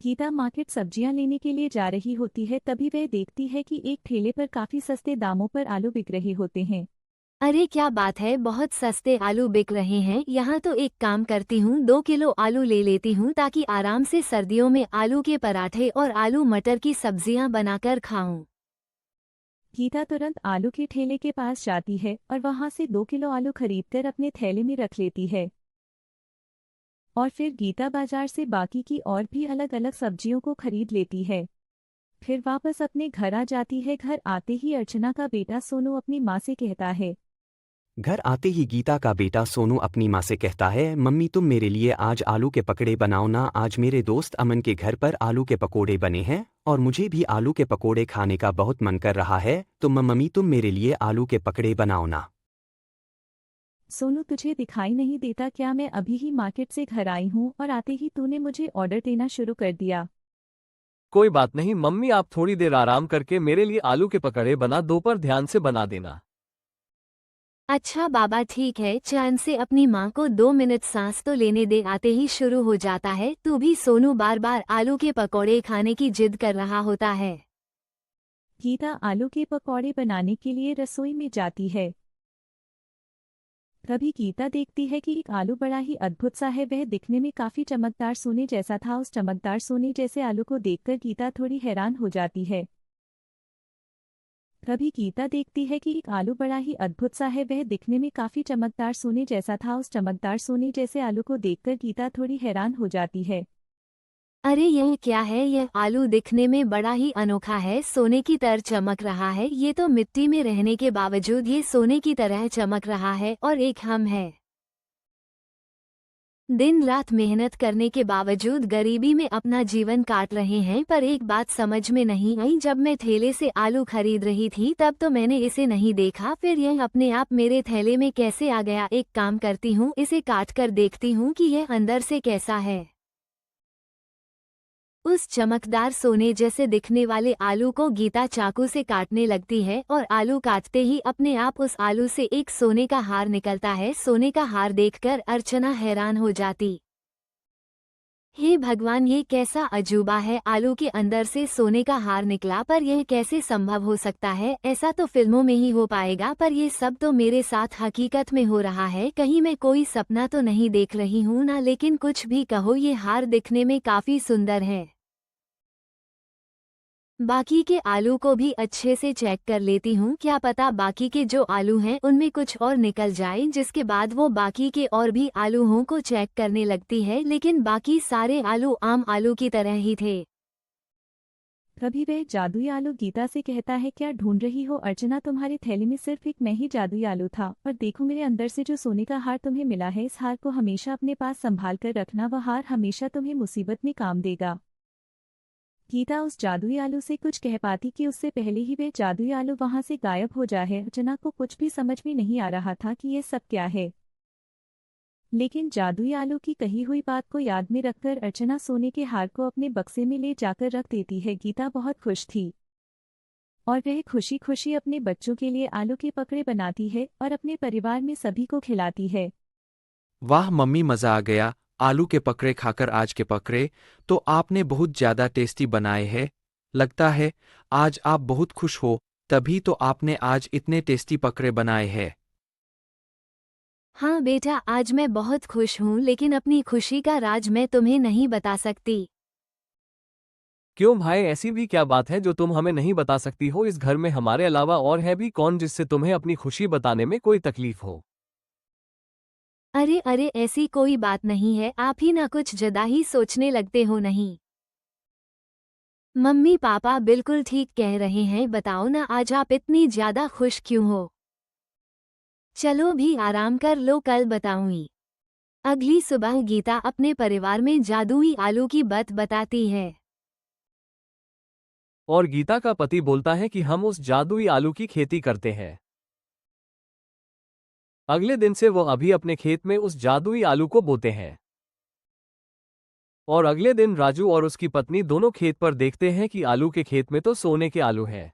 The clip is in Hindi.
गीता मार्केट सब्जियां लेने के लिए जा रही होती है, तभी वह देखती है कि एक ठेले पर काफी सस्ते दामों पर आलू बिक रहे होते हैं। अरे क्या बात है, बहुत सस्ते आलू बिक रहे हैं यहाँ। तो एक काम करती हूँ, 2 किलो आलू ले लेती हूँ ताकि आराम से सर्दियों में आलू के पराठे और आलू मटर की सब्जियां बनाकर खाऊं। गीता तुरंत आलू के ठेले के पास जाती है और वहां से 2 किलो आलू खरीदकर अपने थैले में रख लेती है। और फिर गीता बाजार से बाकी की और भी अलग अलग सब्जियों को खरीद लेती है। फिर वापस अपने घर आ जाती है। घर आते ही अर्चना का बेटा सोनू अपनी माँ से कहता है। घर आते ही गीता का बेटा सोनू अपनी माँ से कहता है, मम्मी तुम मेरे लिए आज आलू के पकौड़े बनाओ ना। आज मेरे दोस्त अमन के घर पर आलू के पकौड़े बने हैं और मुझे भी आलू के पकौड़े खाने का बहुत मन कर रहा है, तो मम्मी तुम मेरे लिए आलू के पकौड़े बनाओ ना। सोनू, तुझे दिखाई नहीं देता क्या? मैं अभी ही मार्केट से घर आई हूँ और आते ही तूने मुझे ऑर्डर देना शुरू कर दिया। कोई बात नहीं मम्मी, आप थोड़ी देर आराम करके मेरे लिए आलू के पकौड़े बना दो, पर ध्यान से बना देना। अच्छा बाबा ठीक है। चैन से अपनी माँ को 2 मिनट सांस तो लेने दे। आते ही शुरू हो जाता है। तू भी सोनू बार बार आलू के पकौड़े खाने की जिद कर रहा होता है। गीता आलू के पकौड़े बनाने के लिए रसोई में जाती है। तभी गीता देखती है कि एक आलू बड़ा ही अद्भुत सा है। वह दिखने में काफी चमकदार सोने जैसा था। उस चमकदार सोने जैसे आलू को देखकर गीता थोड़ी हैरान हो जाती है। तभी गीता देखती है कि एक आलू बड़ा ही अद्भुत सा है। वह दिखने में काफी चमकदार सोने जैसा था। उस चमकदार सोने जैसे आलू को देखकर गीता थोड़ी हैरान हो जाती है। अरे यह क्या है? यह आलू दिखने में बड़ा ही अनोखा है, सोने की तरह चमक रहा है। ये तो मिट्टी में रहने के बावजूद ये सोने की तरह चमक रहा है। और एक हम है, दिन रात मेहनत करने के बावजूद गरीबी में अपना जीवन काट रहे हैं। पर एक बात समझ में नहीं आई, जब मैं ठेले से आलू खरीद रही थी तब तो मैंने इसे नहीं देखा, फिर यह अपने आप मेरे थैले में कैसे आ गया? एक काम करती हूँ, इसे काट कर देखती हूँ कि यह अंदर से कैसा है। उस चमकदार सोने जैसे दिखने वाले आलू को गीता चाकू से काटने लगती है और आलू काटते ही अपने आप उस आलू से एक सोने का हार निकलता है। सोने का हार देखकर अर्चना हैरान हो जाती। हे भगवान, ये कैसा अजूबा है? आलू के अंदर से सोने का हार निकला, पर यह कैसे संभव हो सकता है? ऐसा तो फिल्मों में ही हो पाएगा, पर ये सब तो मेरे साथ हकीकत में हो रहा है। कहीं मैं कोई सपना तो नहीं देख रही हूँ ना? लेकिन कुछ भी कहो, ये हार दिखने में काफी सुंदर है। बाकी के आलू को भी अच्छे से चेक कर लेती हूँ, क्या पता बाकी के जो आलू हैं उनमें कुछ और निकल जाए। जिसके बाद वो बाकी के और भी आलूओं को चेक करने लगती है, लेकिन बाकी सारे आलू आम आलू की तरह ही थे। तभी वह जादुई आलू गीता से कहता है, क्या ढूंढ रही हो अर्चना? तुम्हारे थैले में सिर्फ एक मैं ही जादुई आलू था। और देखो मेरे अंदर से जो सोने का हार तुम्हें मिला है, इस हार को हमेशा अपने पास संभाल कर रखना। वह हार हमेशा तुम्हें मुसीबत में काम देगा। गीता उस जादुई आलू से कुछ कह पाती कि उससे पहले ही वह जादुई आलू वहां से गायब हो जाए। अर्चना को कुछ भी समझ में नहीं आ रहा था कि यह सब क्या है। लेकिन जादुई आलू की कही हुई बात को याद में रखकर अर्चना सोने के हार को अपने बक्से में ले जाकर रख देती है। गीता बहुत खुश थी और वह खुशी खुशी अपने बच्चों के लिए आलू के पकड़े बनाती है और अपने परिवार में सभी को खिलाती है। वाह मम्मी, मज़ा आ गया। आलू के पकौड़े खाकर आज के पकौड़े तो आपने बहुत ज़्यादा टेस्टी बनाए हैं। लगता है आज आप बहुत खुश हो, तभी तो आपने आज इतने टेस्टी पकौड़े बनाए हैं। हाँ बेटा, आज मैं बहुत खुश हूँ, लेकिन अपनी खुशी का राज मैं तुम्हें नहीं बता सकती। क्यों भाई, ऐसी भी क्या बात है जो तुम हमें नहीं बता सकती हो? इस घर में हमारे अलावा और है भी कौन जिससे तुम्हें अपनी खुशी बताने में कोई तकलीफ हो? अरे अरे, ऐसी कोई बात नहीं है। आप ही ना कुछ ज्यादा ही सोचने लगते हो। नहीं, मम्मी पापा बिल्कुल ठीक कह रहे हैं। बताओ ना, आज आप इतनी ज्यादा खुश क्यों हो? चलो भी आराम कर लो, कल बताऊंगी। अगली सुबह गीता अपने परिवार में जादुई आलू की बात बताती है। और गीता का पति बोलता है कि हम उस जादुई आलू की खेती करते हैं। अगले दिन से वो अभी अपने खेत में उस जादुई आलू को बोते हैं। और अगले दिन राजू और उसकी पत्नी दोनों खेत पर देखते हैं कि आलू के खेत में तो सोने के आलू हैं।